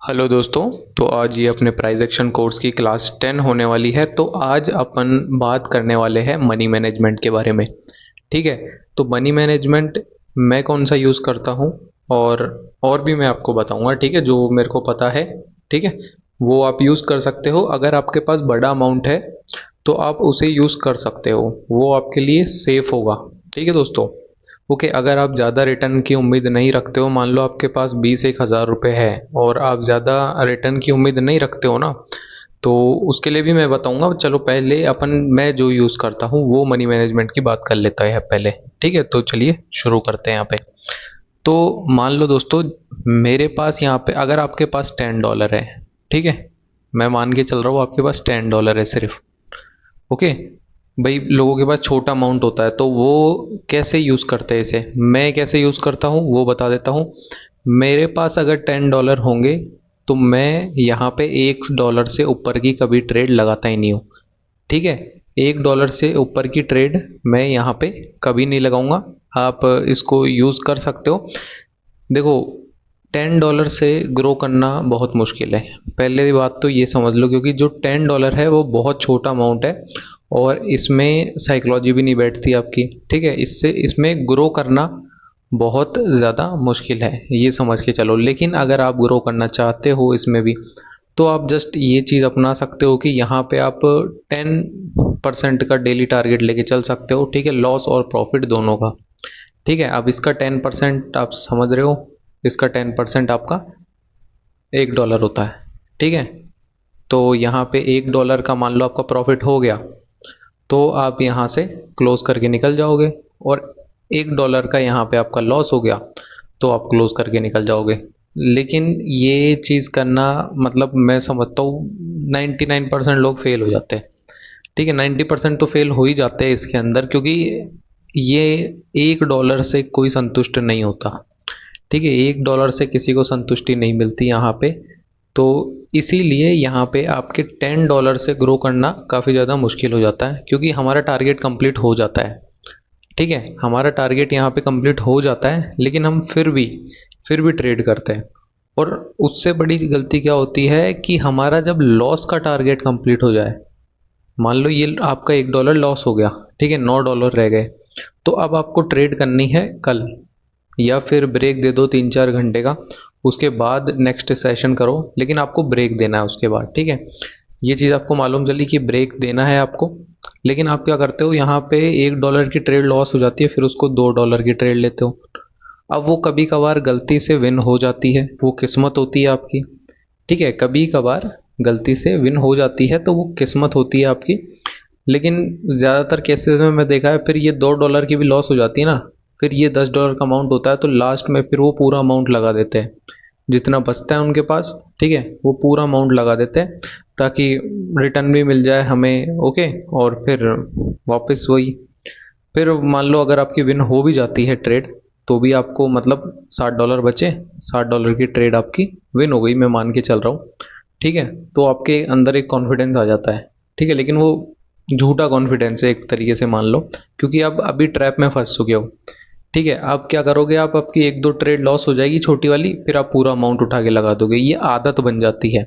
Hello दोस्तों। तो आज ये अपने प्राइस एक्शन कोर्स की क्लास 10 होने वाली है। तो आज अपन बात करने वाले हैं मनी मैनेजमेंट के बारे में। ठीक है। तो मनी मैनेजमेंट मैं कौन सा यूज़ करता हूँ और भी मैं आपको बताऊँगा। ठीक है, जो मेरे को पता है। ठीक है, वो आप यूज़ कर सकते हो। अगर आपके पास बड़ा अमाउंट है तो आप उसे यूज़ कर सकते हो, वो आपके लिए सेफ़ होगा। ठीक है दोस्तों। ओके, अगर आप ज़्यादा रिटर्न की उम्मीद नहीं रखते हो, मान लो आपके पास 20-1 हज़ार रुपये है और आप ज़्यादा रिटर्न की उम्मीद नहीं रखते हो ना, तो उसके लिए भी मैं बताऊंगा। चलो पहले अपन मैं जो यूज़ करता हूँ वो मनी मैनेजमेंट की बात कर लेता है पहले। ठीक है, तो चलिए शुरू करते हैं यहाँ पे। तो मान लो दोस्तों, मेरे पास यहाँ पे अगर आपके पास $10 है। ठीक है, मैं मान के चल रहा हूँ आपके पास $10 है सिर्फ। ओके। भाई लोगों के पास छोटा अमाउंट होता है तो वो कैसे यूज़ करते हैं इसे, मैं कैसे यूज़ करता हूँ वो बता देता हूँ। मेरे पास अगर $10 होंगे तो मैं यहाँ पे $1 से ऊपर की कभी ट्रेड लगाता ही नहीं हूँ। ठीक है, $1 से ऊपर की ट्रेड मैं यहाँ पे कभी नहीं लगाऊंगा। आप इसको यूज़ कर सकते हो। देखो, $10 से ग्रो करना बहुत मुश्किल है। पहले बात तो ये समझ लो, क्योंकि जो $10 है वो बहुत छोटा अमाउंट है और इसमें साइकोलॉजी भी नहीं बैठती आपकी। ठीक है, इससे इसमें ग्रो करना बहुत ज़्यादा मुश्किल है, ये समझ के चलो। लेकिन अगर आप ग्रो करना चाहते हो इसमें भी, तो आप जस्ट ये चीज़ अपना सकते हो कि यहाँ पे आप 10% का डेली टारगेट लेके चल सकते हो। ठीक है, लॉस और प्रॉफिट दोनों का। ठीक है, अब इसका 10% आप समझ रहे हो, इसका 10% आपका $1 होता है। ठीक है, तो यहाँ पे $1 का मान लो आपका प्रॉफिट हो गया, तो आप यहाँ से क्लोज करके निकल जाओगे। और $1 का यहाँ पे आपका लॉस हो गया तो आप क्लोज करके निकल जाओगे। लेकिन ये चीज़ करना, मतलब मैं समझता हूँ 99% लोग फेल हो जाते हैं। ठीक है, 90% तो फेल हो ही जाते हैं इसके अंदर, क्योंकि ये $1 से कोई संतुष्ट नहीं होता। ठीक है, $1 से किसी को संतुष्टि नहीं मिलती यहाँ पे। तो इसीलिए यहाँ पे आपके $10 से ग्रो करना काफ़ी ज़्यादा मुश्किल हो जाता है, क्योंकि हमारा टारगेट कंप्लीट हो जाता है। ठीक है, हमारा टारगेट यहाँ पे कंप्लीट हो जाता है, लेकिन हम फिर भी ट्रेड करते हैं। और उससे बड़ी गलती क्या होती है कि हमारा जब लॉस का टारगेट कंप्लीट हो जाए, मान लो ये आपका $1 लॉस हो गया। ठीक है, $9 रह गए। तो अब आपको ट्रेड करनी है कल, या फिर ब्रेक दे दो 3-4 घंटे का, उसके बाद नेक्स्ट सेशन करो। लेकिन आपको ब्रेक देना है उसके बाद। ठीक है, ये चीज़ आपको मालूम चली कि ब्रेक देना है आपको। लेकिन आप क्या करते हो, यहाँ पे $1 की ट्रेड लॉस हो जाती है, फिर उसको $2 की ट्रेड लेते हो। अब वो कभी कभार गलती से विन हो जाती है, वो किस्मत होती है आपकी। ठीक है, कभी कभार गलती से विन हो जाती है तो वो किस्मत होती है आपकी। लेकिन ज़्यादातर केसेस में मैं देखा है, फिर ये $2 की भी लॉस हो जाती है ना, फिर ये $10 का अमाउंट होता है तो लास्ट में फिर वो पूरा अमाउंट लगा देते हैं, जितना बचता है उनके पास। ठीक है, वो पूरा अमाउंट लगा देते हैं ताकि रिटर्न भी मिल जाए हमें। ओके, और फिर वापस वही। फिर मान लो अगर आपकी विन हो भी जाती है ट्रेड, तो भी आपको मतलब $60 बचे, $60 की ट्रेड आपकी विन हो गई, मैं मान के चल रहा हूँ। ठीक है, तो आपके अंदर एक कॉन्फिडेंस आ जाता है। ठीक है, लेकिन वो झूठा कॉन्फिडेंस है एक तरीके से, मान लो, क्योंकि आप अभी ट्रैप में फंस चुके हो। ठीक है, आप क्या करोगे, आप आपकी 1-2 ट्रेड लॉस हो जाएगी छोटी वाली, फिर आप पूरा अमाउंट उठा के लगा दोगे। ये आदत बन जाती है,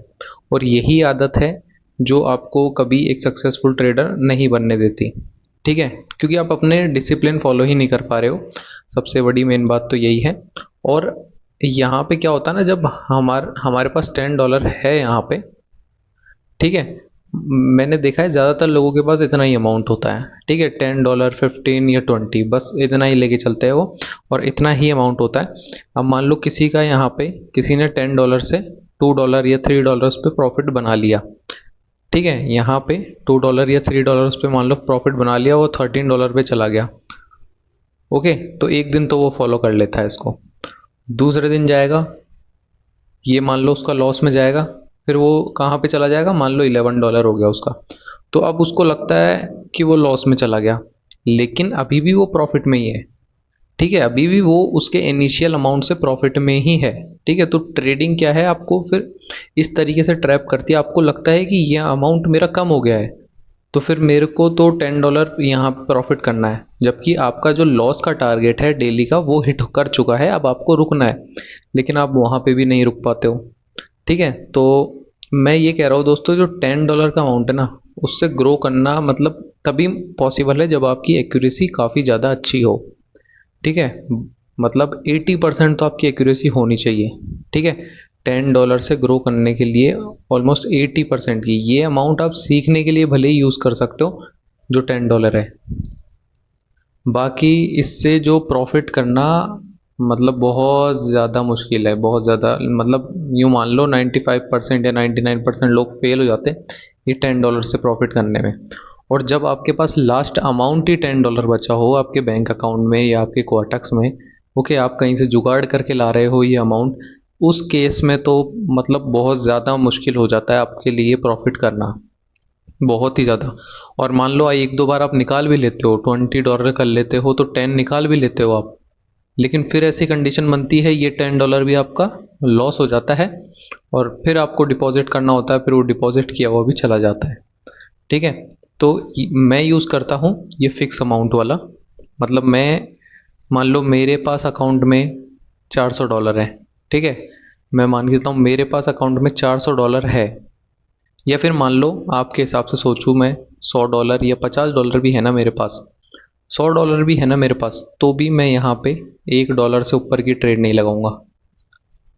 और यही आदत है जो आपको कभी एक सक्सेसफुल ट्रेडर नहीं बनने देती। ठीक है, क्योंकि आप अपने डिसिप्लिन फॉलो ही नहीं कर पा रहे हो। सबसे बड़ी मेन बात तो यही है। और यहाँ पे क्या होता है ना, जब हमारे पास $10 है यहाँ पे। ठीक है, मैंने देखा है ज़्यादातर लोगों के पास इतना ही अमाउंट होता है। ठीक है, $10, 15 या 20, बस इतना ही लेके चलते हैं वो, और इतना ही अमाउंट होता है। अब मान लो किसी का यहाँ पे, किसी ने $10 से $2 या $3 पे प्रॉफिट बना लिया। ठीक है, यहाँ पे $2 या $3 पे मान लो प्रॉफिट बना लिया, वो $13 पे चला गया। ओके, तो एक दिन तो वो फॉलो कर लेता है इसको। दूसरे दिन जाएगा, ये मान लो उसका लॉस में जाएगा, फिर वो कहाँ पे चला जाएगा, मान लो $11 हो गया उसका। तो अब उसको लगता है कि वो लॉस में चला गया, लेकिन अभी भी वो प्रॉफिट में ही है। ठीक है, अभी भी वो उसके इनिशियल अमाउंट से प्रॉफिट में ही है। ठीक है, तो ट्रेडिंग क्या है, आपको फिर इस तरीके से ट्रैप करती है। आपको लगता है कि यह अमाउंट मेरा कम हो गया है, तो फिर मेरे को तो $10 यहाँ प्रॉफिट करना है, जबकि आपका जो लॉस का टारगेट है डेली का वो हिट कर चुका है, अब आपको रुकना है। लेकिन आप वहाँ पे भी नहीं रुक पाते हो। ठीक है, तो मैं ये कह रहा हूँ दोस्तों, जो $10 का अमाउंट है ना, उससे ग्रो करना मतलब तभी पॉसिबल है जब आपकी एक्यूरेसी काफ़ी ज़्यादा अच्छी हो। ठीक है, मतलब 80% तो आपकी एक्यूरेसी होनी चाहिए। ठीक है, $10 से ग्रो करने के लिए ऑलमोस्ट 80% की ये अमाउंट आप सीखने के लिए भले ही यूज़ कर सकते हो, जो $10 है। बाकी इससे जो प्रॉफिट करना मतलब बहुत ज़्यादा मुश्किल है, बहुत ज़्यादा, मतलब यूँ मान लो 95% या 99% लोग फेल हो जाते हैं ये $10 से प्रॉफिट करने में। और जब आपके पास लास्ट अमाउंट ही $10 बचा हो आपके बैंक अकाउंट में या आपके क्वार्टक्स में, ओके, आप कहीं से जुगाड़ करके ला रहे हो ये अमाउंट, उस केस में तो मतलब बहुत ज़्यादा मुश्किल हो जाता है आपके लिए प्रॉफिट करना, बहुत ही ज़्यादा। और मान लो एक दो बार आप निकाल भी लेते हो, $20 कर लेते हो तो 10 निकाल भी लेते हो आप, लेकिन फिर ऐसी कंडीशन बनती है ये $10 भी आपका लॉस हो जाता है, और फिर आपको डिपॉजिट करना होता है, फिर वो डिपॉजिट किया हुआ भी चला जाता है। ठीक है, तो मैं यूज़ करता हूँ ये फिक्स अमाउंट वाला। मतलब मैं, मान लो मेरे पास अकाउंट में $400 है। ठीक है, मैं मान के चलता हूँ मेरे पास अकाउंट में $400 है, या फिर मान लो आपके हिसाब से सोचूं मैं, $100 या $50 भी है ना मेरे पास, $100 भी है ना मेरे पास, तो भी मैं यहाँ पे $1 से ऊपर की ट्रेड नहीं लगाऊंगा।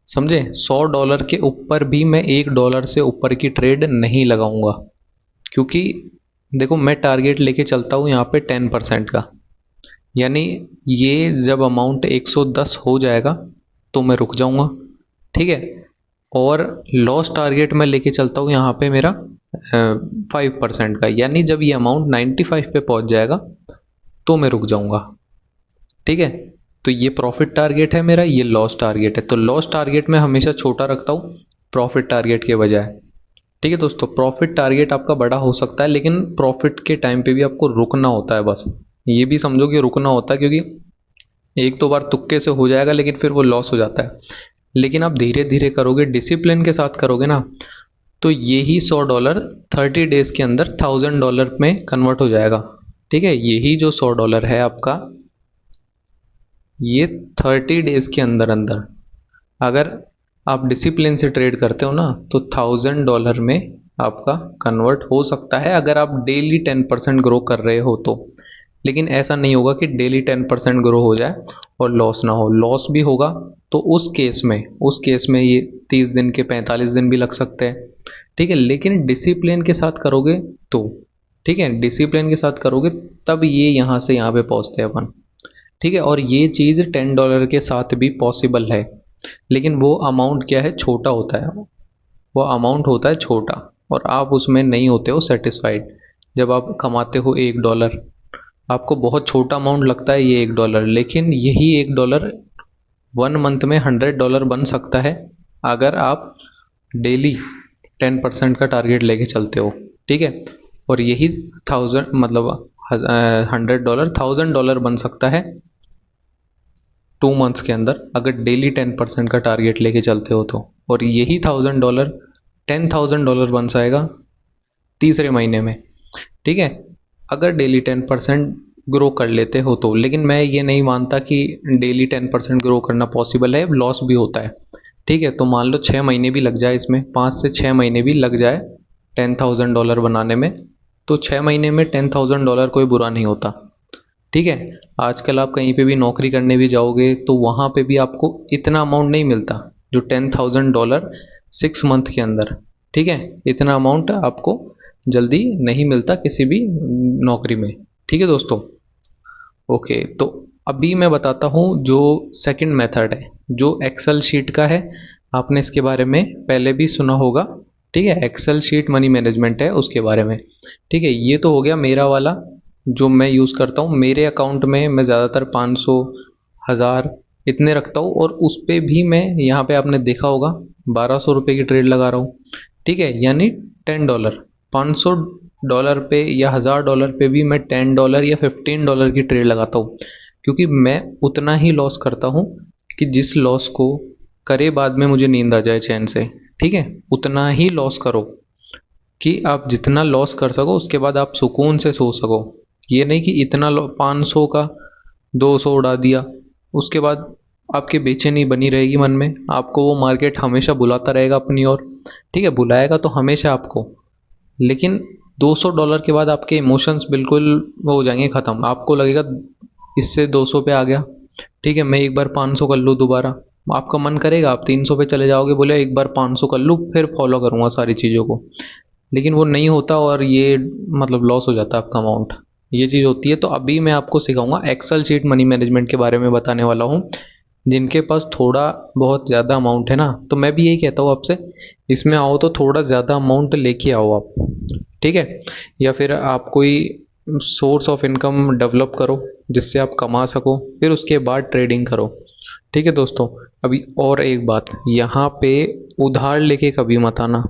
समझे, $100 के ऊपर भी मैं $1 से ऊपर की ट्रेड नहीं लगाऊंगा, क्योंकि देखो मैं टारगेट लेके चलता हूँ यहाँ पे 10% का, यानी ये जब अमाउंट 110 हो जाएगा तो मैं रुक जाऊंगा। ठीक है, और लॉस टारगेट मैं लेके चलता हूँ यहाँ पे मेरा 5% का, यानी जब ये अमाउंट 95 पे पहुंच जाएगा तो मैं रुक जाऊंगा। ठीक है, तो ये प्रॉफिट टारगेट है मेरा, ये लॉस टारगेट है, तो लॉस टारगेट मैं हमेशा छोटा रखता हूँ प्रॉफिट टारगेट के बजाय। ठीक है दोस्तों, प्रॉफिट टारगेट आपका बड़ा हो सकता है, लेकिन प्रॉफिट के टाइम पे भी आपको रुकना होता है, बस ये भी समझो कि रुकना होता है, क्योंकि एक दो बार तुक्के से हो जाएगा लेकिन फिर वो लॉस हो जाता है। लेकिन आप धीरे धीरे करोगे, डिसिप्लिन के साथ करोगे ना, तो यही $100 30 डेज के अंदर $1000 में कन्वर्ट हो जाएगा। ठीक है, यही जो $100 है आपका, ये 30 डेज के अंदर अंदर अगर आप डिसिप्लिन से ट्रेड करते हो ना, तो $1000 में आपका कन्वर्ट हो सकता है, अगर आप डेली 10% ग्रो कर रहे हो तो। लेकिन ऐसा नहीं होगा कि डेली 10% ग्रो हो जाए और लॉस ना हो, लॉस भी होगा तो उस केस में ये 30 दिन के 45 दिन भी लग सकते हैं। ठीक है, लेकिन डिसिप्लिन के साथ करोगे तो, ठीक है, डिसिप्लिन के साथ करोगे तब ये यहाँ से यहाँ पे पहुँचते हैं अपन। ठीक है, और ये चीज़ $10 के साथ भी पॉसिबल है, लेकिन वो अमाउंट क्या है, छोटा होता है, वो अमाउंट होता है छोटा, और आप उसमें नहीं होते हो सेटिस्फाइड। जब आप कमाते हो $1, आपको बहुत छोटा अमाउंट लगता है ये $1, लेकिन यही $1 1 मंथ में $100 बन सकता है, अगर आप डेली 10% का टारगेट लेके चलते हो। ठीक है, और यही 1000 मतलब $100 $1000 बन सकता है 2 मंथ्स के अंदर, अगर डेली 10% का टारगेट लेके चलते हो तो। और यही $1000 $10,000 बन जाएगा तीसरे महीने में। ठीक है, अगर डेली 10% ग्रो कर लेते हो तो। लेकिन मैं ये नहीं मानता कि डेली 10% ग्रो करना पॉसिबल है, लॉस भी होता है। ठीक है, तो मान लो 6 महीने भी लग जाए, इसमें 5 से 6 महीने भी लग जाए $10,000 बनाने में, तो 6 महीने में $10,000 कोई बुरा नहीं होता। ठीक है, आजकल आप कहीं पे भी नौकरी करने भी जाओगे तो वहाँ पे भी आपको इतना अमाउंट नहीं मिलता जो $10,000 6 मंथ के अंदर। ठीक है, इतना अमाउंट आपको जल्दी नहीं मिलता किसी भी नौकरी में। ठीक है दोस्तों, ओके, तो अभी मैं बताता हूँ जो सेकंड मेथड है, जो एक्सेल शीट का है। आपने इसके बारे में पहले भी सुना होगा। ठीक है, एक्सेल शीट मनी मैनेजमेंट है उसके बारे में। ठीक है, ये तो हो गया मेरा वाला जो मैं यूज़ करता हूँ। मेरे अकाउंट में मैं ज़्यादातर 500 1000 इतने रखता हूँ, और उस पे भी मैं यहाँ पे आपने देखा होगा ₹1200 की ट्रेड लगा रहा हूँ। ठीक है, यानी $10 $500 पे या $1000 पे भी मैं $10 या $15 की ट्रेड लगाता हूँ, क्योंकि मैं उतना ही लॉस करता हूँ कि जिस लॉस को करे बाद में मुझे नींद आ जाए चैन से। ठीक है, उतना ही लॉस करो कि आप जितना लॉस कर सको उसके बाद आप सुकून से सो सको। ये नहीं कि इतना 500 का 200 उड़ा दिया, उसके बाद आपके बेचैनी बनी रहेगी मन में, आपको वो मार्केट हमेशा बुलाता रहेगा अपनी ओर। ठीक है, बुलाएगा तो हमेशा आपको, लेकिन $200 के बाद आपके इमोशंस बिल्कुल वो हो जाएंगे ख़त्म। आपको लगेगा इससे 200 पे आ गया, ठीक है मैं एक बार 500 कर लूँ दोबारा। आपका मन करेगा आप 300 पे चले जाओगे, बोले एक बार 500 कर लूँ फिर फॉलो करूँगा सारी चीज़ों को, लेकिन वो नहीं होता और ये मतलब लॉस हो जाता है आपका अमाउंट। ये चीज़ होती है। तो अभी मैं आपको सिखाऊंगा एक्सेल शीट मनी मैनेजमेंट के बारे में बताने वाला हूँ। जिनके पास थोड़ा बहुत ज़्यादा अमाउंट है ना, तो मैं भी यही कहता हूँ आपसे, इसमें आओ तो थोड़ा ज़्यादा अमाउंट लेके आओ आप, ठीक है। या फिर आप कोई सोर्स ऑफ इनकम डेवलप करो जिससे आप कमा सको, फिर उसके बाद ट्रेडिंग करो, ठीक है दोस्तों। अभी और एक बात, यहाँ पे उधार लेके कभी मत आना,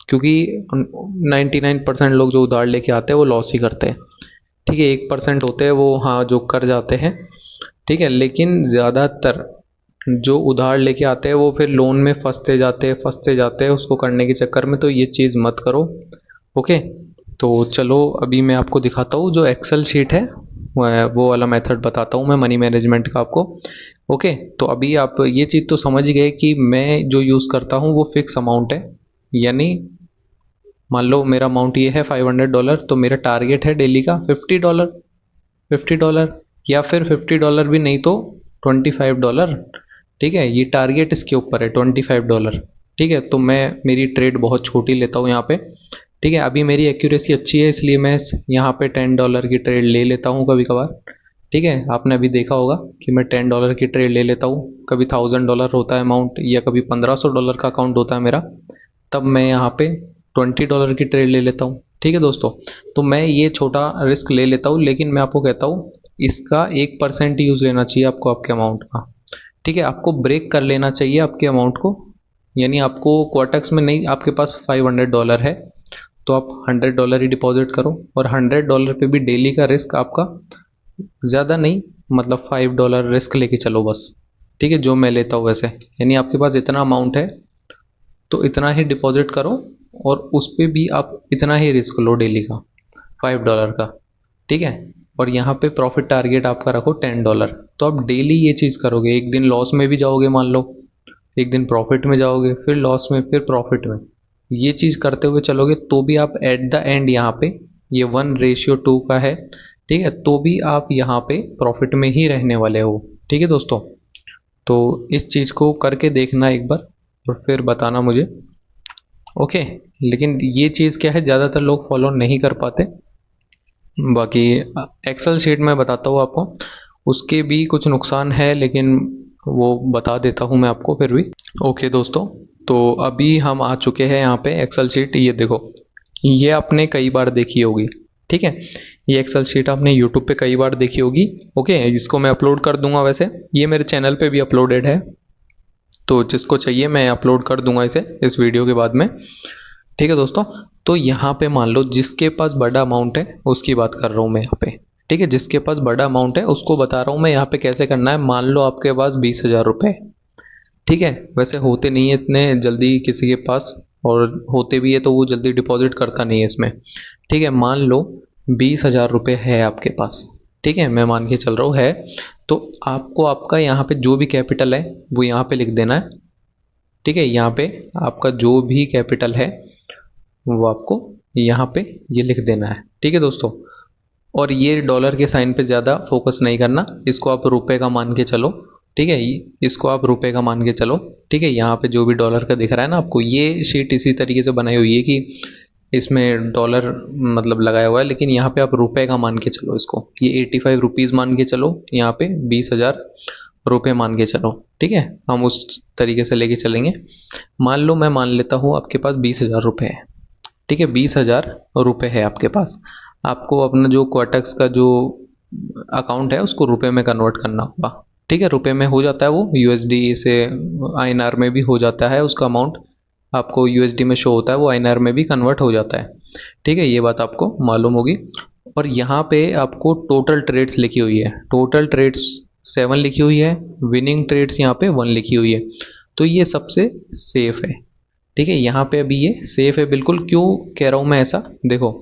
क्योंकि 99% लोग जो उधार लेके आते हैं वो लॉस ही करते हैं, ठीक है। 1% होते हैं वो हाँ जो कर जाते हैं, ठीक है, लेकिन ज़्यादातर जो उधार लेके आते हैं वो फिर लोन में फंसते जाते हैं उसको करने के चक्कर में। तो ये चीज़ मत करो, ओके। तो चलो अभी मैं आपको दिखाता हूँ जो एक्सेल शीट है, वो वाला मेथड बताता हूँ मैं मनी मैनेजमेंट का आपको, ओके। तो अभी आप ये चीज़ तो समझ गए कि मैं जो यूज़ करता हूँ वो फिक्स अमाउंट है, यानी मान लो मेरा अमाउंट ये है $500, तो मेरा टारगेट है डेली का $50, $50, या फिर $50 भी नहीं तो $25, ठीक है। ये टारगेट इसके ऊपर है $25, ठीक है। तो मैं मेरी ट्रेड बहुत छोटी लेता हूँ यहाँ पे, ठीक है। अभी मेरी एक्यूरेसी अच्छी है इसलिए मैं यहाँ पे $10 की ट्रेड ले लेता हूँ कभी कभार, ठीक है। आपने अभी देखा होगा कि मैं $10 की ट्रेड ले लेता हूँ, कभी $1000 होता है अमाउंट या कभी $1500 का अकाउंट होता है मेरा, तब मैं यहाँ पे $20 की ट्रेड ले लेता हूँ, ठीक है दोस्तों। तो मैं ये छोटा रिस्क ले लेता हूँ, लेकिन मैं आपको कहता हूँ इसका 1% यूज़ लेना चाहिए आपको आपके अमाउंट का, ठीक है। आपको ब्रेक कर लेना चाहिए आपके अमाउंट को, यानी आपको क्वार्टर्स में नहीं, आपके पास $500 है तो आप $100 ही डिपॉजिट करो, और $100 पे भी डेली का रिस्क आपका ज़्यादा नहीं, मतलब $5 रिस्क लेके चलो बस, ठीक है, जो मैं लेता हूँ वैसे। यानी आपके पास इतना अमाउंट है तो इतना ही डिपॉजिट करो, और उस पे भी आप इतना ही रिस्क लो डेली का $5 का, ठीक है। और यहाँ पे प्रॉफिट टारगेट आपका रखो $10। तो आप डेली ये चीज़ करोगे, एक दिन लॉस में भी जाओगे मान लो, एक दिन प्रॉफिट में जाओगे, फिर लॉस में, फिर प्रॉफिट में, ये चीज़ करते हुए चलोगे तो भी आप एट द एंड यहाँ पे, ये 1:2 का है, ठीक है, तो भी आप यहाँ पे प्रॉफिट में ही रहने वाले हो, ठीक है दोस्तों। तो इस चीज़ को करके देखना एक बार और फिर बताना मुझे, ओके। लेकिन ये चीज़ क्या है, ज़्यादातर लोग फॉलो नहीं कर पाते। बाकी एक्सेल शीट में बताता हूँ आपको, उसके भी कुछ नुकसान है लेकिन वो बता देता हूँ मैं आपको फिर भी, ओके दोस्तों। तो अभी हम आ चुके हैं यहाँ पे एक्सेल शीट, ये देखो, ये आपने कई बार देखी होगी, ठीक है। ये एक्सेल शीट आपने यूट्यूब पे कई बार देखी होगी, ओके। इसको मैं अपलोड कर दूंगा, वैसे ये मेरे चैनल पे भी अपलोडेड है, तो जिसको चाहिए मैं अपलोड कर दूंगा इसे इस वीडियो के बाद में, ठीक है दोस्तों। तो यहाँ पे मान लो जिसके पास बड़ा अमाउंट है उसकी बात कर रहा हूँ मैं यहाँ पे, ठीक है। जिसके पास बड़ा अमाउंट है उसको बता रहा हूँ मैं यहाँ पे कैसे करना है। मान लो आपके पास 20,000 रुपये, ठीक है, वैसे होते नहीं है इतने जल्दी किसी के पास, और होते भी है तो वो जल्दी डिपॉजिट करता नहीं है इसमें, ठीक है। मान लो 20,000 रुपये है आपके पास, ठीक है, मैं मान के चल रहा हूँ है, तो आपको आपका यहाँ पे जो भी कैपिटल है वो यहाँ पे लिख देना है, ठीक है। यहाँ पे आपका जो भी कैपिटल है वो आपको यहाँ पे ये लिख देना है, ठीक है दोस्तों। और ये डॉलर के साइन पे ज़्यादा फोकस नहीं करना, इसको आप रुपए का मान के चलो, ठीक है। इसको आप रुपए का मान के चलो, ठीक है। यहाँ पे जो भी डॉलर का दिख रहा है ना आपको, ये शीट इसी तरीके से बनाई हुई है कि इसमें डॉलर मतलब लगाया हुआ है, लेकिन यहाँ पे आप रुपए का मान के चलो इसको, ये 85 रुपीज़ मान के चलो, यहाँ पे 20,000 रुपये मान के चलो, ठीक है। हम उस तरीके से लेके चलेंगे। मान लो मैं मान लेता हूँ आपके पास 20,000 रुपये है, ठीक है, 20,000 रुपये है आपके पास। आपको अपना जो क्वार्टक्स का जो अकाउंट है उसको रुपए में कन्वर्ट करना होगा, ठीक है। रुपए में हो जाता है वो, यूएसडी से आईएनआर में भी हो जाता है, उसका अमाउंट आपको यूएसडी में शो होता है, वो आईएनआर में भी कन्वर्ट हो जाता है, ठीक है। ये बात आपको मालूम होगी। और यहाँ पे आपको टोटल ट्रेड्स लिखी हुई है, टोटल ट्रेड्स 7 लिखी हुई है, विनिंग ट्रेड्स यहाँ पे 1 लिखी हुई है, तो ये सबसे सेफ है, ठीक है। यहाँ पे अभी ये सेफ है बिल्कुल। क्यों कह रहा हूँ मैं ऐसा, देखो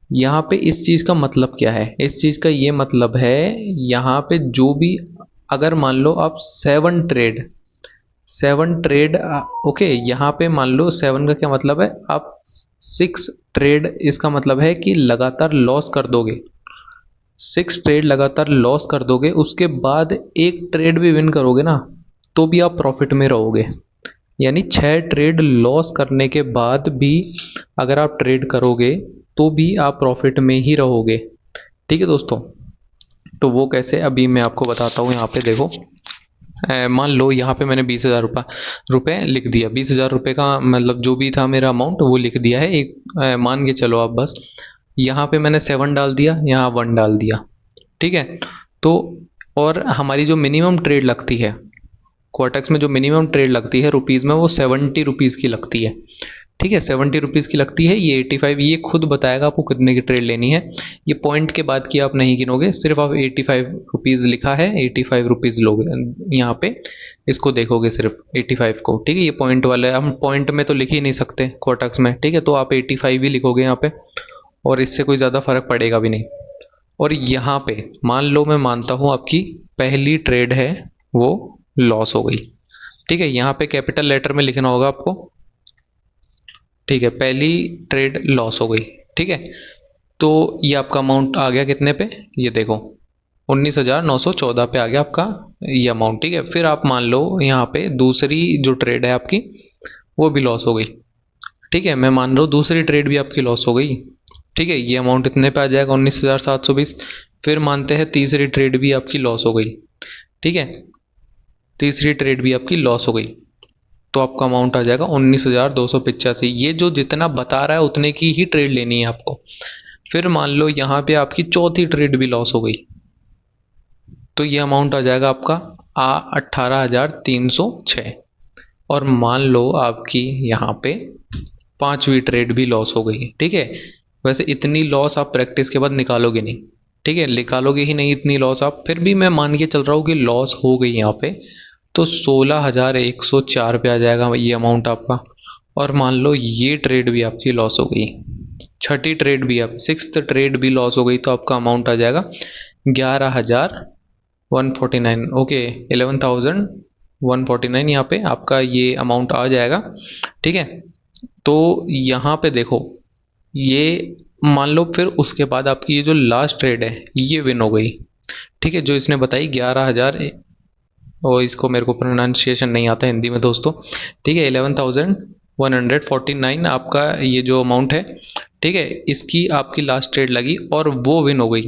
यहाँ पे इस चीज़ का मतलब क्या है, इस चीज़ का ये मतलब है यहाँ पे जो भी अगर मान लो आप 7 ट्रेड ओके, यहाँ पे मान लो 7 का क्या मतलब है, आप 6 ट्रेड, इसका मतलब है कि लगातार लॉस कर दोगे। 6 ट्रेड लगातार लॉस कर दोगे, उसके बाद एक ट्रेड भी विन करोगे ना, तो भी आप प्रॉफिट में रहोगे। यानी 6 ट्रेड लॉस करने के बाद भी अगर आप ट्रेड करोगे तो भी आप प्रॉफिट में ही रहोगे। ठीक है दोस्तों, तो वो कैसे, अभी मैं आपको बताता हूँ। यहाँ पे देखो, मान लो यहाँ पे मैंने 20,000 रुपये लिख दिया। 20,000 रुपये का मतलब जो भी था मेरा अमाउंट वो लिख दिया है। एक मान के चलो आप बस, यहाँ पे मैंने 7 डाल दिया, यहाँ 1 डाल दिया। ठीक है, तो और हमारी जो मिनिमम ट्रेड लगती है क्वार्टक्स में, जो मिनिमम ट्रेड लगती है रुपीज़ में, वो 70 रुपीज़ की लगती है। ठीक है, 70 रुपीज़ की लगती है। ये 85, ये खुद बताएगा आपको कितने की ट्रेड लेनी है। ये पॉइंट के बाद की आप नहीं गिनोगे, सिर्फ आप 85 रुपीज़ लिखा है, 85 रुपीज़ लोगे यहाँ पे, इसको देखोगे सिर्फ 85 को। ठीक है, ये पॉइंट वाला है, हम पॉइंट में तो लिख ही नहीं सकते क्वार्टक्स में। ठीक है, तो आप 85 ही लिखोगे यहाँ पे, और इससे कोई ज़्यादा फर्क पड़ेगा भी नहीं। और यहाँ पे मान लो, मैं मानता हूँ आपकी पहली ट्रेड है वो लॉस हो गई। ठीक है, यहाँ पे कैपिटल लेटर में लिखना होगा आपको। ठीक है, पहली ट्रेड लॉस हो गई। ठीक है, तो ये आपका अमाउंट आ गया कितने पे, ये देखो 19,914 पे आ गया आपका ये अमाउंट। ठीक है, फिर आप मान लो यहाँ पे दूसरी जो ट्रेड है आपकी वो भी लॉस हो गई। ठीक है, मैं मान रहा हूँ दूसरी ट्रेड भी आपकी लॉस हो गई। ठीक है, ये अमाउंट इतने पे आ जाएगा, 19,720। फिर मानते हैं तीसरी ट्रेड भी आपकी लॉस हो गई। ठीक है, तीसरी ट्रेड भी आपकी लॉस हो गई, तो आपका अमाउंट आ जाएगा 19,285। ये जो जितना बता रहा है उतने की ही ट्रेड लेनी है आपको। फिर मान लो यहाँ पे आपकी चौथी ट्रेड भी लॉस हो गई, तो ये अमाउंट आ जाएगा आपका 18,306। और मान लो आपकी यहाँ पे पांचवी ट्रेड भी लॉस हो गई। ठीक है, वैसे इतनी लॉस आप प्रैक्टिस के बाद निकालोगे नहीं। ठीक है, निकालोगे ही नहीं इतनी लॉस आप, फिर भी मैं मान के चल रहा हूँ कि लॉस हो गई यहाँ पे, तो 16,104 पे आ जाएगा ये अमाउंट आपका। और मान लो ये ट्रेड भी आपकी लॉस हो गई, छठी ट्रेड भी, आप सिक्स्थ ट्रेड भी लॉस हो गई, तो आपका अमाउंट आ जाएगा 11,149। ओके, 11,149 यहाँ पे आपका ये अमाउंट आ जाएगा। ठीक है, तो यहाँ पे देखो, ये मान लो फिर उसके बाद आपकी ये जो लास्ट ट्रेड है ये विन हो गई। ठीक है, जो इसने बताई 11,000, और इसको मेरे को प्रोनाउंसिएशन नहीं आता हिंदी में दोस्तों। ठीक है, 11,149 आपका ये जो अमाउंट है। ठीक है, इसकी आपकी लास्ट ट्रेड लगी और वो विन हो गई,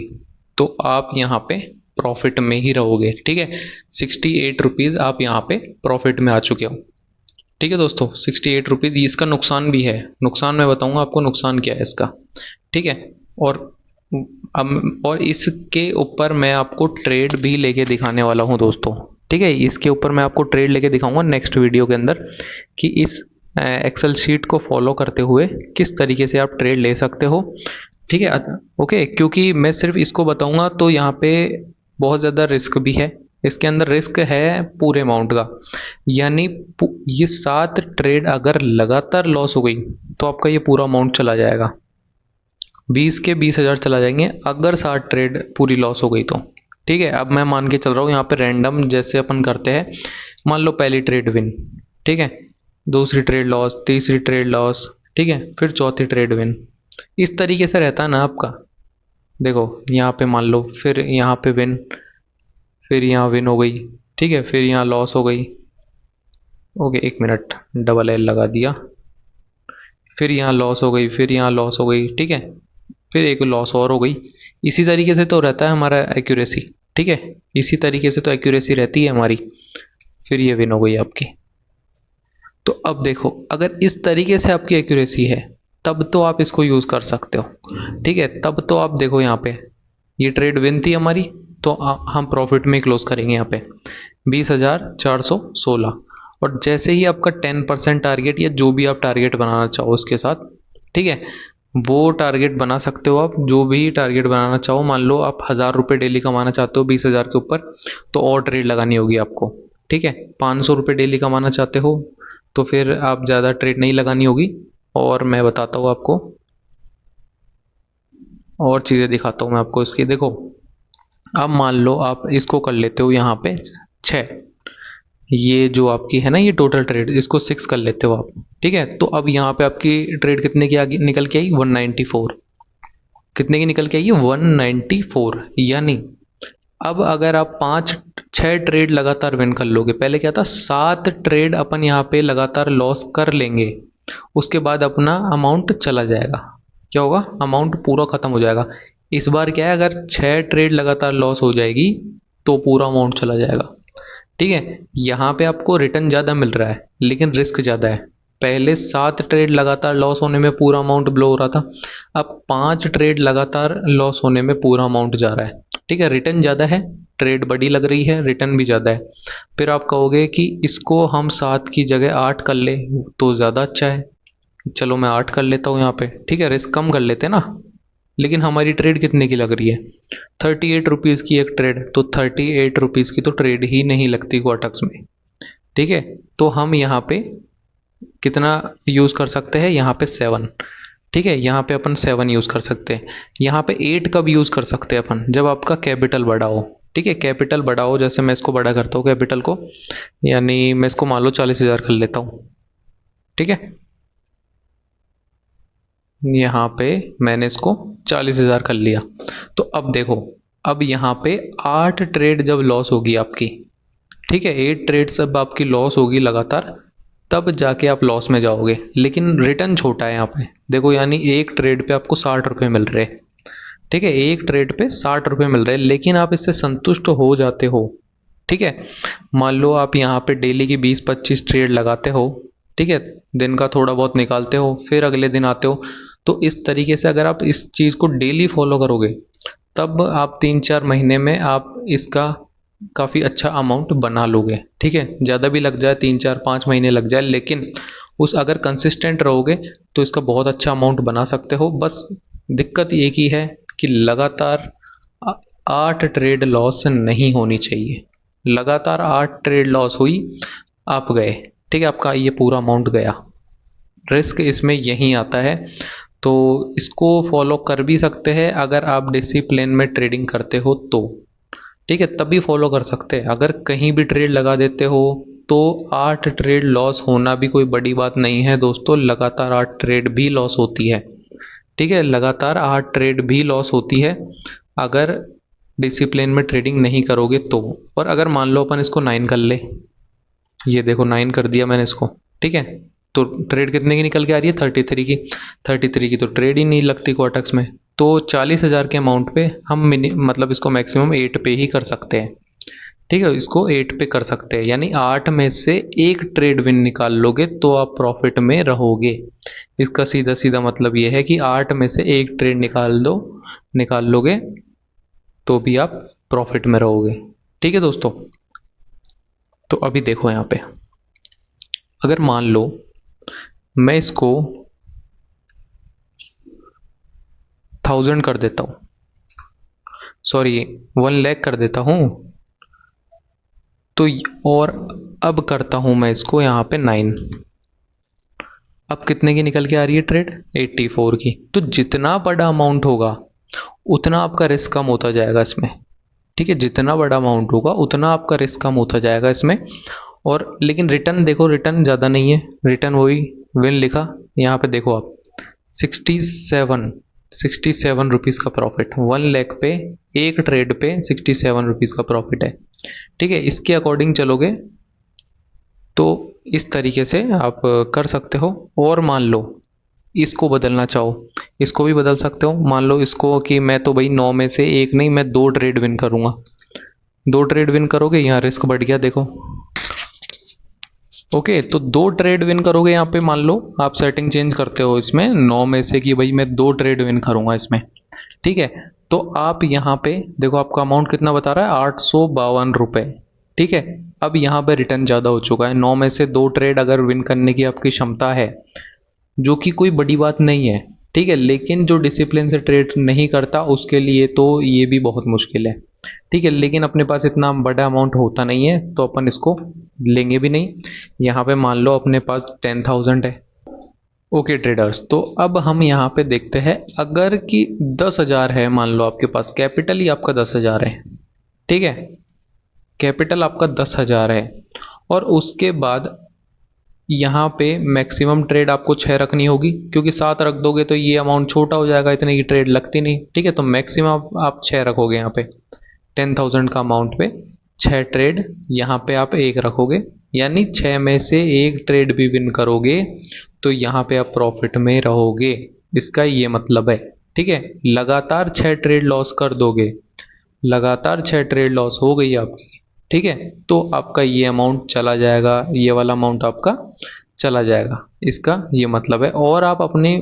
तो आप यहाँ पे प्रॉफिट में ही रहोगे। ठीक है, 68 रुपीज़ आप यहाँ पे प्रॉफिट में आ चुके हो। ठीक है दोस्तों, 68 रुपीज़। इसका नुकसान भी है, नुकसान मैं बताऊंगा आपको नुकसान क्या है इसका। ठीक है, और और इसके ऊपर मैं आपको ट्रेड भी लेके दिखाने वाला हूँ दोस्तों। ठीक है, इसके ऊपर मैं आपको ट्रेड लेके दिखाऊंगा नेक्स्ट वीडियो के अंदर, कि इस एक्सेल शीट को फॉलो करते हुए किस तरीके से आप ट्रेड ले सकते हो। ठीक है, ओके, क्योंकि मैं सिर्फ इसको बताऊंगा तो यहाँ पे बहुत ज़्यादा रिस्क भी है। इसके अंदर रिस्क है पूरे अमाउंट का, यानी ये 7 ट्रेड अगर लगातार लॉस हो गई तो आपका ये पूरा अमाउंट चला जाएगा, 20 के 20,000 चला जाएंगे अगर 7 ट्रेड पूरी लॉस हो गई तो। ठीक है, अब मैं मान के चल रहा हूँ यहाँ पे रैंडम जैसे अपन करते हैं। मान लो पहली ट्रेड विन, ठीक है, दूसरी ट्रेड लॉस, तीसरी ट्रेड लॉस, ठीक है, फिर चौथी ट्रेड विन। इस तरीके से रहता है ना आपका। देखो यहाँ पे मान लो, फिर यहाँ पे विन, फिर यहाँ विन हो गई। ठीक है, फिर यहाँ लॉस हो गई। ओके, एक मिनट, डबल एल लगा दिया। फिर यहाँ लॉस हो गई, फिर यहाँ लॉस हो गई। ठीक है, फिर एक लॉस और हो गई। इसी तरीके से तो रहता है हमारा एक्यूरेसी। ठीक है, इसी तरीके से तो एक्यूरेसी रहती है हमारी। फिर ये विन हो गई आपकी। तो अब देखो, अगर इस तरीके से आपकी एक्यूरेसी है तब तो आप इसको यूज़ कर सकते हो। ठीक है, तब तो आप देखो यहाँ पे ये ट्रेड विन थी हमारी, तो हम प्रॉफिट में क्लोज करेंगे यहाँ पे 20,416। और जैसे ही आपका 10% टारगेट या जो भी आप टारगेट बनाना चाहो उसके साथ, ठीक है, वो टारगेट बना सकते हो आप, जो भी टारगेट बनाना चाहो। मान लो आप 1,000 रुपये डेली कमाना चाहते हो 20,000 के ऊपर, तो और ट्रेड लगानी होगी आपको। ठीक है, 500 रुपये डेली कमाना चाहते हो तो फिर आप ज़्यादा ट्रेड नहीं लगानी होगी। और मैं बताता हूँ आपको, और चीज़ें दिखाता हूँ मैं आपको इसकी। देखो, अब मान लो आप इसको कर लेते हो यहाँ पे 6, ये जो आपकी है ना ये टोटल ट्रेड, इसको 6 कर लेते हो आप। ठीक है, तो अब यहाँ पे आपकी ट्रेड कितने की आगे निकल के आई, 194। कितने की निकल के आई है, 194। यानी अब अगर आप 5 6 ट्रेड लगातार विन कर लोगे, पहले क्या था 7 ट्रेड अपन यहाँ पे लगातार लॉस कर लेंगे, उसके बाद अपना अमाउंट चला जाएगा। क्या होगा, अमाउंट पूरा खत्म हो जाएगा। इस बार क्या है, अगर 6 ट्रेड लगातार लॉस हो जाएगी तो पूरा अमाउंट चला जाएगा। ठीक है, यहाँ पे आपको रिटर्न ज़्यादा मिल रहा है लेकिन रिस्क ज़्यादा है। पहले 7 ट्रेड लगातार लॉस होने में पूरा अमाउंट ब्लो हो रहा था, अब 5 ट्रेड लगातार लॉस होने में पूरा अमाउंट जा रहा है। ठीक है, रिटर्न ज़्यादा है, ट्रेड बड़ी लग रही है, रिटर्न भी ज़्यादा है। फिर आप कहोगे कि इसको हम 7 की जगह 8 कर ले तो ज़्यादा अच्छा है। चलो मैं 8 कर लेता हूँ यहाँ पे। ठीक है, रिस्क कम कर लेते हैं ना। लेकिन हमारी ट्रेड कितने की लग रही है, 38 रुपीज़ की एक ट्रेड, तो 38 रुपीज़ की तो ट्रेड ही नहीं लगती क्वार्टक्स में। ठीक है, तो हम यहाँ पे कितना यूज़ कर सकते हैं, यहाँ पे 7। ठीक है, यहाँ पे अपन 7 यूज़ कर सकते हैं। यहाँ पे 8 कब यूज़ कर सकते हैं अपन, जब आपका कैपिटल बड़ा हो। ठीक है, कैपिटल बड़ा हो, जैसे मैं इसको बड़ा करता हूँ कैपिटल को, यानी मैं इसको मान लो 40,000 कर लेता हूँ। ठीक है, यहाँ पे मैंने इसको 40,000 कर लिया। तो अब देखो, अब यहाँ पे 8 ट्रेड जब लॉस होगी आपकी, ठीक है 8 ट्रेड सब आपकी लॉस होगी लगातार, तब जाके आप लॉस में जाओगे। लेकिन रिटर्न छोटा है यहाँ पे, देखो यानी एक ट्रेड पे आपको 60 रुपये मिल रहे हैं। ठीक है, एक ट्रेड पे 60 रुपये मिल रहे हैं, लेकिन आप इससे संतुष्ट हो जाते हो। ठीक है, मान लो आप यहाँ पे डेली की 20 25 ट्रेड लगाते हो। ठीक है, दिन का थोड़ा बहुत निकालते हो, फिर अगले दिन आते हो। तो इस तरीके से अगर आप इस चीज़ को डेली फॉलो करोगे, तब आप 3 4 महीने में आप इसका काफ़ी अच्छा अमाउंट बना लोगे। ठीक है, ज़्यादा भी लग जाए, 3 4 5 महीने लग जाए, लेकिन उस अगर कंसिस्टेंट रहोगे तो इसका बहुत अच्छा अमाउंट बना सकते हो। बस दिक्कत एक ही है कि लगातार 8 ट्रेड लॉस नहीं होनी चाहिए। लगातार 8 ट्रेड लॉस हुई, आप गए। ठीक है, आपका ये पूरा अमाउंट गया। रिस्क इसमें यहीं आता है। तो इसको फॉलो कर भी सकते हैं अगर आप डिसिप्लिन में ट्रेडिंग करते हो तो। ठीक है, तभी फॉलो कर सकते हैं। अगर कहीं भी ट्रेड लगा देते हो तो 8 ट्रेड लॉस होना भी कोई बड़ी बात नहीं है दोस्तों। लगातार 8 ट्रेड भी लॉस होती है। ठीक है, लगातार 8 ट्रेड भी लॉस होती है अगर डिसिप्लिन में ट्रेडिंग नहीं करोगे तो। और अगर मान लो अपन इसको 9 कर ले, ये देखो 9 कर दिया मैंने इसको। ठीक है, तो ट्रेड कितने की निकल के आ रही है, 33 की। 33 की तो ट्रेड ही नहीं लगती क्वार्टक्स में। तो 40,000 के अमाउंट पे हम मतलब इसको मैक्सिमम 8 पे ही कर सकते हैं। ठीक है, इसको 8 पे कर सकते हैं, यानी 8 में से एक ट्रेड विन निकाल लोगे तो आप प्रॉफिट में रहोगे। इसका सीधा सीधा मतलब ये है कि 8 में से एक ट्रेड निकाल लोगे तो भी आप प्रॉफिट में रहोगे। ठीक है दोस्तों, तो अभी देखो यहाँ पे, अगर मान लो मैं इसको 1000 कर देता हूँ, सॉरी 1 लाख कर देता हूँ, तो और अब करता हूँ मैं इसको यहाँ पे 9। अब कितने की निकल के आ रही है ट्रेड, 84 की। तो जितना बड़ा अमाउंट होगा उतना आपका रिस्क कम होता जाएगा इसमें। ठीक है, जितना बड़ा अमाउंट होगा उतना आपका रिस्क कम होता जाएगा इसमें। और लेकिन रिटर्न देखो, रिटर्न ज़्यादा नहीं है। रिटर्न वही विन लिखा, यहाँ पे देखो आप 67 रुपीज़ का प्रॉफिट, 1 लाख पे एक ट्रेड पे 67 रुपीज़ का प्रॉफिट है। ठीक है, इसके अकॉर्डिंग चलोगे तो इस तरीके से आप कर सकते हो। और मान लो इसको बदलना चाहो, इसको भी बदल सकते हो। मान लो इसको कि मैं तो भाई 9 में से एक नहीं, मैं 2 ट्रेड विन करूंगा। 2 ट्रेड विन करोगे, यहाँ रिस्क बढ़ गया देखो। ओके, तो 2 ट्रेड विन करोगे, यहाँ पे मान लो आप सेटिंग चेंज करते हो इसमें 9 में से कि भाई मैं 2 ट्रेड विन करूंगा इसमें। ठीक है, तो आप यहाँ पे देखो आपका अमाउंट कितना बता रहा है, 852 रुपये। ठीक है, अब यहाँ पे रिटर्न ज़्यादा हो चुका है। 9 में से 2 ट्रेड अगर विन करने की आपकी क्षमता है, जो कि कोई बड़ी बात नहीं है। ठीक है, लेकिन जो डिसिप्लिन से ट्रेड नहीं करता उसके लिए तो ये भी बहुत मुश्किल है। ठीक है, लेकिन अपने पास इतना बड़ा अमाउंट होता नहीं है तो अपन इसको लेंगे भी नहीं। यहाँ पे मान लो अपने पास 10,000 है। ओके ट्रेडर्स, तो अब हम यहाँ पे देखते हैं, अगर कि 10,000 है, मान लो आपके पास कैपिटल ही आपका 10,000 है। ठीक है, कैपिटल आपका 10,000 है और उसके बाद यहाँ पे मैक्सिमम ट्रेड आपको 6 रखनी होगी, क्योंकि 7 रख दोगे तो ये अमाउंट छोटा हो जाएगा, इतने की ट्रेड लगती नहीं। ठीक है, तो मैक्सिमम आप 6 रखोगे यहाँ पे 10,000 का अमाउंट पे 6 ट्रेड, यहाँ पे आप एक रखोगे, यानी 6 में से एक ट्रेड भी विन करोगे तो यहाँ पे आप प्रॉफिट में रहोगे। इसका ये मतलब है। ठीक है, लगातार 6 ट्रेड लॉस कर दोगे, लगातार 6 ट्रेड लॉस हो गई आपकी, ठीक है, तो आपका ये अमाउंट चला जाएगा, ये वाला अमाउंट आपका चला जाएगा। इसका ये मतलब है। और आप अपने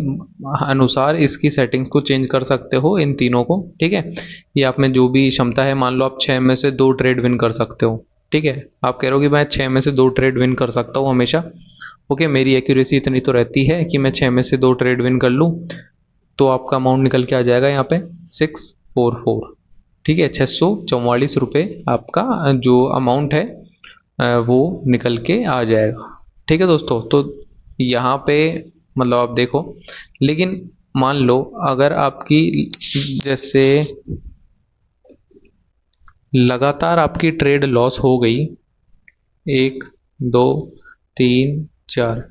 अनुसार इसकी सेटिंग्स को चेंज कर सकते हो इन तीनों को। ठीक है, ये आप में जो भी क्षमता है, मान लो आप 6 में से 2 ट्रेड विन कर सकते हो। ठीक है, आप कह रहे हो कि मैं 6 में से 2 ट्रेड विन कर सकता हूँ हमेशा। ओके, मेरी एक्यूरेसी इतनी तो रहती है कि मैं 6 में से 2 ट्रेड विन कर लूँ, तो आपका अमाउंट निकल के आ जाएगा यहाँ पे 644। ठीक है, 644 रुपये आपका जो अमाउंट है वो निकल के आ जाएगा। ठीक है दोस्तों, तो यहाँ पे मतलब आप देखो, लेकिन मान लो अगर आपकी जैसे लगातार आपकी ट्रेड लॉस हो गई, 1 2 3 4,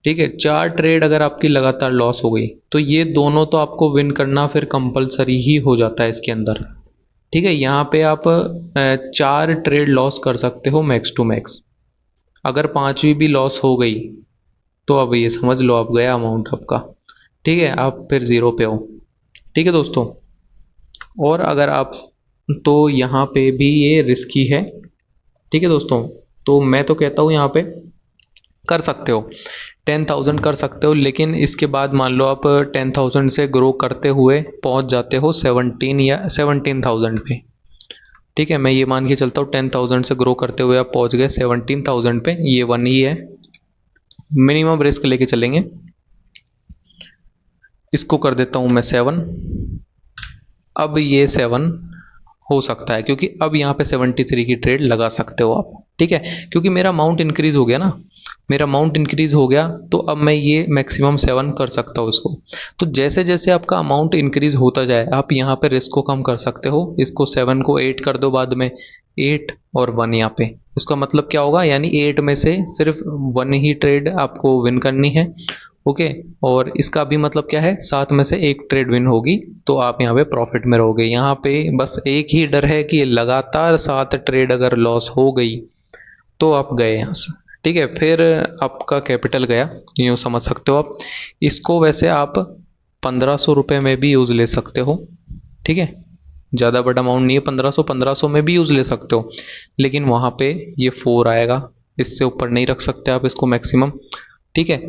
ठीक है, 4 ट्रेड अगर आपकी लगातार लॉस हो गई तो ये दोनों तो आपको विन करना फिर कंपलसरी ही हो जाता है इसके अंदर। ठीक है, यहाँ पे आप 4 ट्रेड लॉस कर सकते हो मैक्स टू मैक्स। अगर पांचवी भी लॉस हो गई तो अब ये समझ लो आप गया अमाउंट आपका। ठीक है, आप फिर ज़ीरो पे हो। ठीक है दोस्तों, और अगर आप, तो यहाँ पे भी ये रिस्की है। ठीक है दोस्तों, तो मैं तो कहता हूँ यहाँ पे कर सकते हो, 10,000 कर सकते हो, लेकिन इसके बाद मान लो आप 10,000 से ग्रो करते हुए पहुँच जाते हो 17 या 17,000 पे। ठीक है, मैं ये मान के चलता हूँ 10,000 से ग्रो करते हुए आप पहुँच गए 17,000 पे, ये वन ही है, मिनिमम रिस्क लेके चलेंगे। इसको कर देता हूँ मैं 7। अब ये 7 हो सकता है, क्योंकि अब यहाँ पे 73 की ट्रेड लगा सकते हो आप। ठीक है, क्योंकि मेरा अमाउंट इंक्रीज हो गया ना, मेरा अमाउंट इंक्रीज हो गया, तो अब मैं ये मैक्सिमम 7 कर सकता हूँ इसको। तो जैसे जैसे आपका अमाउंट इंक्रीज होता जाए आप यहाँ पे रिस्क को कम कर सकते हो। इसको 7 को 8 कर दो, बाद में 8 और 1 यहाँ पे। उसका मतलब क्या होगा, यानी 8 में से सिर्फ 1 ही ट्रेड आपको विन करनी है। ओके, और इसका भी मतलब क्या है, 7 में से एक ट्रेड विन होगी तो आप यहाँ पे प्रॉफिट में रहोगे। यहाँ पे बस एक ही डर है कि लगातार 7 ट्रेड अगर लॉस हो गई तो आप गए यहाँ से। ठीक है, फिर आपका कैपिटल गया, यूँ समझ सकते हो आप इसको। वैसे आप 1,500 रुपये में भी यूज़ ले सकते हो। ठीक है, ज़्यादा बड़ा अमाउंट नहीं है, 1,500 में भी यूज़ ले सकते हो, लेकिन वहाँ पे ये 4 आएगा, इससे ऊपर नहीं रख सकते आप इसको मैक्सिमम। ठीक है,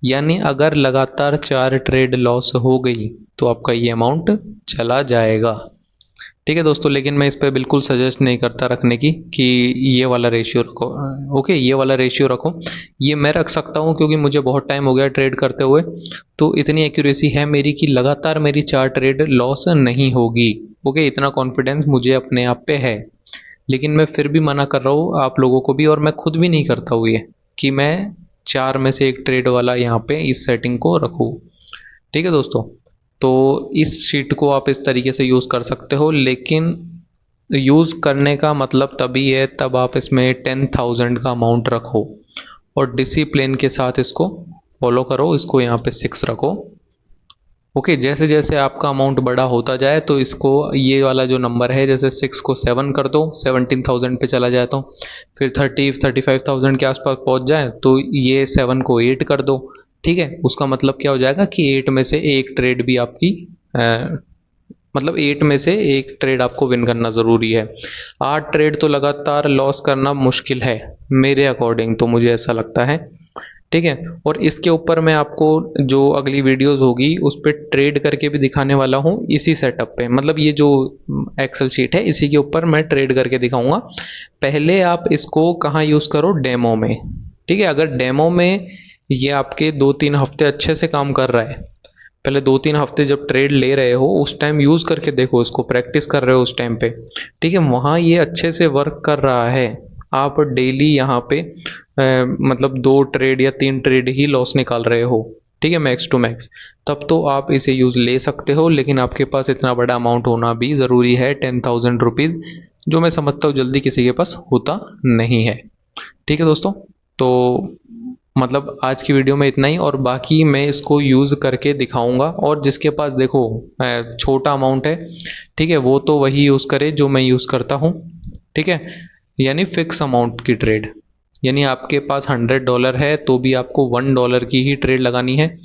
यानी अगर लगातार 4 ट्रेड लॉस हो गई तो आपका ये अमाउंट चला जाएगा। ठीक है दोस्तों, लेकिन मैं इस पर बिल्कुल सजेस्ट नहीं करता रखने की कि ये वाला रेशियो रखो। ओके, ये वाला रेशियो रखो, ये मैं रख सकता हूँ क्योंकि मुझे बहुत टाइम हो गया ट्रेड करते हुए, तो इतनी एक्यूरेसी है मेरी कि लगातार मेरी 4 ट्रेड लॉस नहीं होगी। ओके, इतना कॉन्फिडेंस मुझे अपने आप पे है। लेकिन मैं फिर भी मना कर रहा हूँ आप लोगों को भी, और मैं खुद भी नहीं करता हूँ ये, कि मैं 4 में से एक ट्रेड वाला यहाँ पे इस सेटिंग को रखूँ। ठीक है दोस्तों, तो इस शीट को आप इस तरीके से यूज़ कर सकते हो, लेकिन यूज़ करने का मतलब तभी है तब आप इसमें 10,000 का अमाउंट रखो और डिसिप्लिन के साथ इसको फॉलो करो। इसको यहाँ पे 6 रखो। ओके, जैसे जैसे आपका अमाउंट बड़ा होता जाए तो इसको, ये वाला जो नंबर है, जैसे 6 को 7 कर दो, 17,000 पे चला जाए तो फिर 35,000 के आसपास पहुंच जाए तो ये 7 को 8 कर दो। ठीक है, उसका मतलब क्या हो जाएगा कि 8 में से एक ट्रेड भी आपकी मतलब 8 में से एक ट्रेड आपको विन करना ज़रूरी है। 8 ट्रेड तो लगातार लॉस करना मुश्किल है मेरे अकॉर्डिंग, तो मुझे ऐसा लगता है। ठीक है, और इसके ऊपर मैं आपको जो अगली वीडियोस होगी उस पर ट्रेड करके भी दिखाने वाला हूँ इसी सेटअप पे। मतलब ये जो एक्सेल शीट है इसी के ऊपर मैं ट्रेड करके दिखाऊंगा। पहले आप इसको कहाँ यूज़ करो, डेमो में। ठीक है, अगर डेमो में ये आपके 2-3 हफ्ते अच्छे से काम कर रहा है, पहले 2-3 हफ्ते जब ट्रेड ले रहे हो उस टाइम यूज़ करके देखो, इसको प्रैक्टिस कर रहे हो उस टाइम पे। ठीक है, वहाँ ये अच्छे से वर्क कर रहा है, आप डेली यहाँ पे मतलब 2 ट्रेड या 3 ट्रेड ही लॉस निकाल रहे हो, ठीक है, मैक्स टू मैक्स, तब तो आप इसे यूज़ ले सकते हो। लेकिन आपके पास इतना बड़ा अमाउंट होना भी ज़रूरी है, 10,000 रुपीज़ जो मैं समझता हूँ जल्दी किसी के पास होता नहीं है। ठीक है दोस्तों, तो मतलब आज की वीडियो में इतना ही, और बाकी मैं इसको यूज़ करके दिखाऊंगा। और जिसके पास देखो छोटा अमाउंट है, ठीक है, वो तो वही यूज़ करे जो मैं यूज़ करता हूँ। ठीक है, यानी फिक्स अमाउंट की ट्रेड, यानी आपके पास $100 है तो भी आपको $1 की ही ट्रेड लगानी है।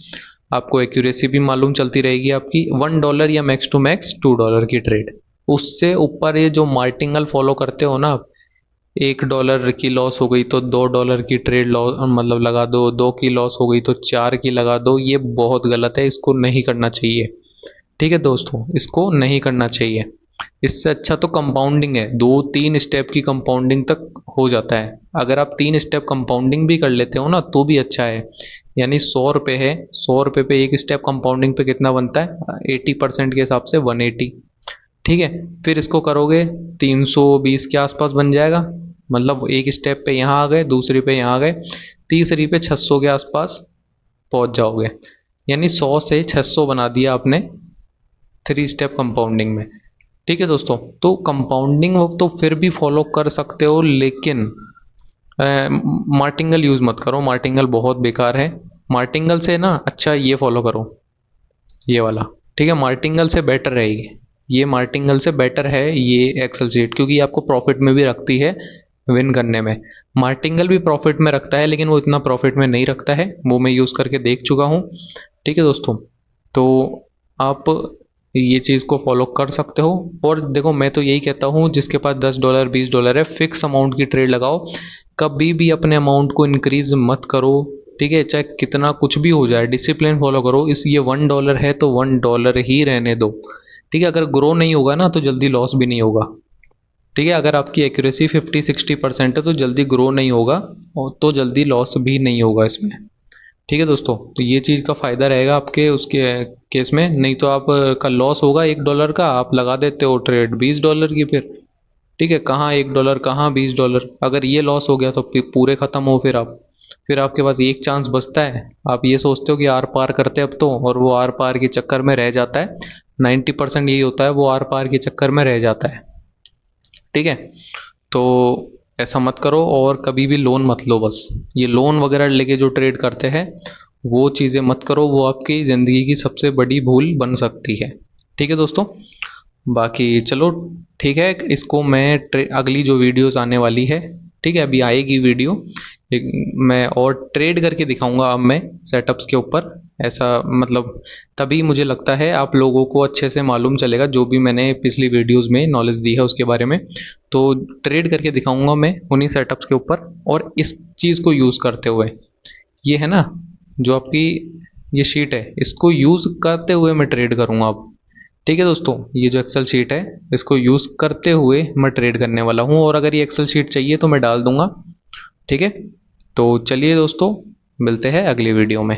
आपको एक्यूरेसी भी मालूम चलती रहेगी आपकी। $1 या मैक्स टू मैक्स $2 की ट्रेड। उससे ऊपर ये जो मार्टिंगल फॉलो करते हो ना आप, $1 की लॉस हो गई तो $2 की ट्रेड लॉस मतलब लगा दो, 2 की लॉस हो गई तो 4 की लगा दो, ये बहुत गलत है, इसको नहीं करना चाहिए। ठीक है दोस्तों, इसको नहीं करना चाहिए। इससे अच्छा तो कंपाउंडिंग है, 2-3 स्टेप की कंपाउंडिंग तक हो जाता है। अगर आप 3 स्टेप कंपाउंडिंग भी कर लेते हो ना तो भी अच्छा है। यानी ₹100 है, ₹100 पे एक स्टेप कंपाउंडिंग पे कितना बनता है, 80% के हिसाब से 180। ठीक है, फिर इसको करोगे 320 के आसपास बन जाएगा। मतलब एक स्टेप पे यहाँ आ गए, दूसरी पे यहाँ आ गए, तीसरी पे 600 के आसपास पहुंच जाओगे। यानी 100 से 600 बना दिया आपने 3 स्टेप कंपाउंडिंग में। ठीक है दोस्तों, तो कंपाउंडिंग तो फिर भी फॉलो कर सकते हो, लेकिन मार्टिंगल यूज़ मत करो, मार्टिंगल बहुत बेकार है। मार्टिंगल से ना अच्छा ये फॉलो करो, ये वाला। ठीक है, मार्टिंगल से बेटर रहेगी, ये मार्टिंगल से बेटर है ये एक्सेल शीट, क्योंकि ये आपको प्रॉफिट में भी रखती है विन करने में। मार्टिंगल भी प्रॉफिट में रखता है लेकिन वो इतना प्रॉफिट में नहीं रखता है, वो मैं यूज़ करके देख चुका हूँ। ठीक है दोस्तों, तो आप ये चीज़ को फॉलो कर सकते हो। और देखो मैं तो यही कहता हूँ, जिसके पास $10 $20 है, फिक्स अमाउंट की ट्रेड लगाओ। कभी भी अपने अमाउंट को इंक्रीज मत करो। ठीक है, चाहे कितना कुछ भी हो जाए, डिसिप्लिन फॉलो करो। इस ये $1 है तो $1 ही रहने दो। ठीक है, अगर ग्रो नहीं होगा ना तो जल्दी लॉस भी नहीं होगा। ठीक है, अगर आपकी एक्यूरेसी 50-60% है तो जल्दी ग्रो नहीं होगा, और तो जल्दी लॉस भी नहीं होगा इसमें। ठीक है दोस्तों, तो ये चीज़ का फ़ायदा रहेगा आपके उसके केस में। नहीं तो आप का लॉस होगा $1 का, आप लगा देते हो ट्रेड $20 की फिर। ठीक है, कहाँ $1 कहाँ $20, अगर ये लॉस हो गया तो फिर पूरे ख़त्म हो। फिर आप, फिर आपके पास एक चांस बचता है। आप ये सोचते हो कि आर पार करते अब तो, और वो आर पार के चक्कर में रह जाता है। 90% यही होता है, वो आर पार के चक्कर में रह जाता है। ठीक है, तो ऐसा मत करो, और कभी भी लोन मत लो। बस ये लोन वगैरह लेके जो ट्रेड करते हैं वो चीज़ें मत करो, वो आपकी ज़िंदगी की सबसे बड़ी भूल बन सकती है। ठीक है दोस्तों, बाकी चलो ठीक है, इसको मैं अगली जो वीडियोस आने वाली है, ठीक है, अभी आएगी वीडियो, मैं और ट्रेड करके दिखाऊंगा अब मैं सेटअप्स के ऊपर। ऐसा मतलब तभी मुझे लगता है आप लोगों को अच्छे से मालूम चलेगा, जो भी मैंने पिछली वीडियोस में नॉलेज दी है उसके बारे में। तो ट्रेड करके दिखाऊंगा मैं उन्हीं सेटअप्स के ऊपर, और इस चीज़ को यूज़ करते हुए, ये है ना जो आपकी ये शीट है, इसको यूज़ करते हुए मैं ट्रेड करूंगा अब। ठीक है दोस्तों, ये जो एक्सेल शीट है इसको यूज़ करते हुए मैं ट्रेड करने वाला हूँ, और अगर ये एक्सेल शीट चाहिए तो मैं डाल दूंगा। ठीक है, तो चलिए दोस्तों, मिलते हैं अगली वीडियो में।